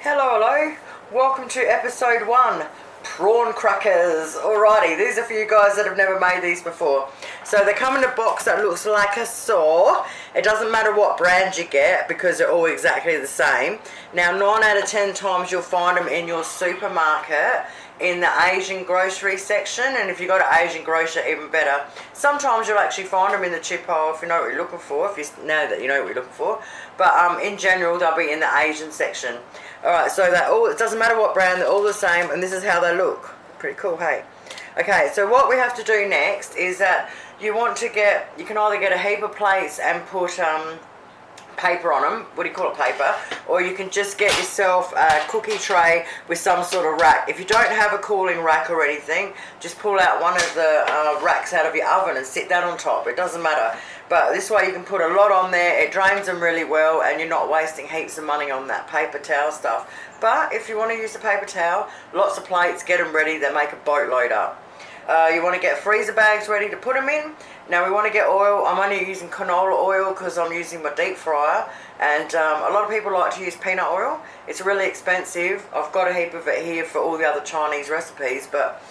Hello, welcome to episode 1, prawn crackers. Alrighty, these are for you guys that have never made these before. So they come in a box that looks like a saw. It doesn't matter what brand you get because they're all exactly the same. Now 9 out of 10 times you'll find them in your supermarket in the Asian grocery section, and if you got an Asian grocer, even better. Sometimes you'll actually find them in the chip aisle if you know what you're looking for, if you know that you know what you're looking for. But in general, they'll be in the Asian section. Alright, so it doesn't matter what brand, they're all the same, and this is how they look. Pretty cool, hey? Okay, so what we have to do next is that you can either get a heap of plates and put paper on them, what do you call it, paper, or you can just get yourself a cookie tray with some sort of rack. If you don't have a cooling rack or anything, just pull out one of the racks out of your oven and sit that on top. It doesn't matter, but this way you can put a lot on there. It drains them really well and you're not wasting heaps of money on that paper towel stuff. But if you want to use the paper towel, lots of plates, get them ready, they make a boatload up. You want to get freezer bags ready to put them in. Now we want to get oil. I'm only using canola oil because I'm using my deep fryer, and a lot of people like to use peanut oil. It's really expensive. I've got a heap of it here for all the other Chinese recipes, but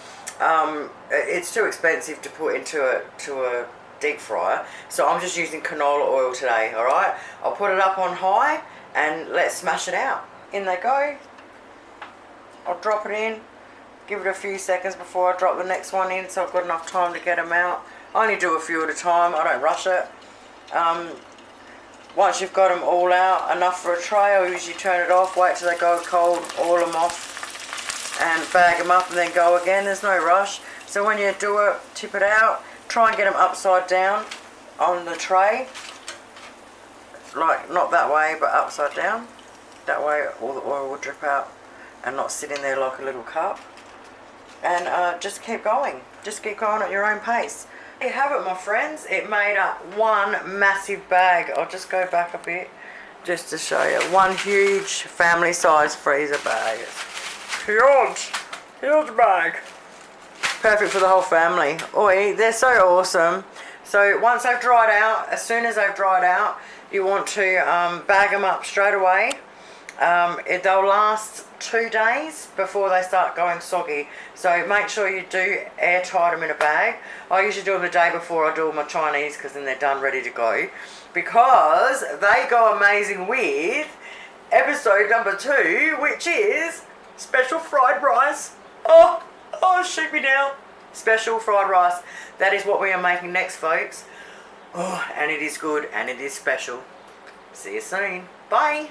it's too expensive to put into a deep fryer, so I'm just using canola oil today. Alright, I'll put it up on high and let's smash it out. In they go. I'll drop it in. Give it a few seconds before I drop the next one in, so I've got enough time to get them out. I only do a few at a time, I don't rush it. Once you've got them all out, enough for a tray, I'll usually turn it off, wait till they go cold, oil them off and bag them up and then go again. There's no rush. So when you do it, tip it out, try and get them upside down on the tray. Like, not that way, but upside down. That way all the oil will drip out and not sit in there like a little cup. And just keep going. Just keep going at your own pace. There you have it, my friends. It made up one massive bag. I'll just go back a bit just to show you. One huge family size freezer bag. It's huge. Huge bag. Perfect for the whole family. Oi, they're so awesome. So once they've dried out, as soon as they've dried out, you want to bag them up straight away. They'll last 2 days before they start going soggy, so make sure you do airtight them in a bag. I usually do them the day before I do all my Chinese, because then they're done, ready to go, because they go amazing with episode number 2, which is special fried rice. Oh, shoot me now. Special fried rice. That is what we are making next, folks. Oh, and it is good and it is special. See you soon. Bye.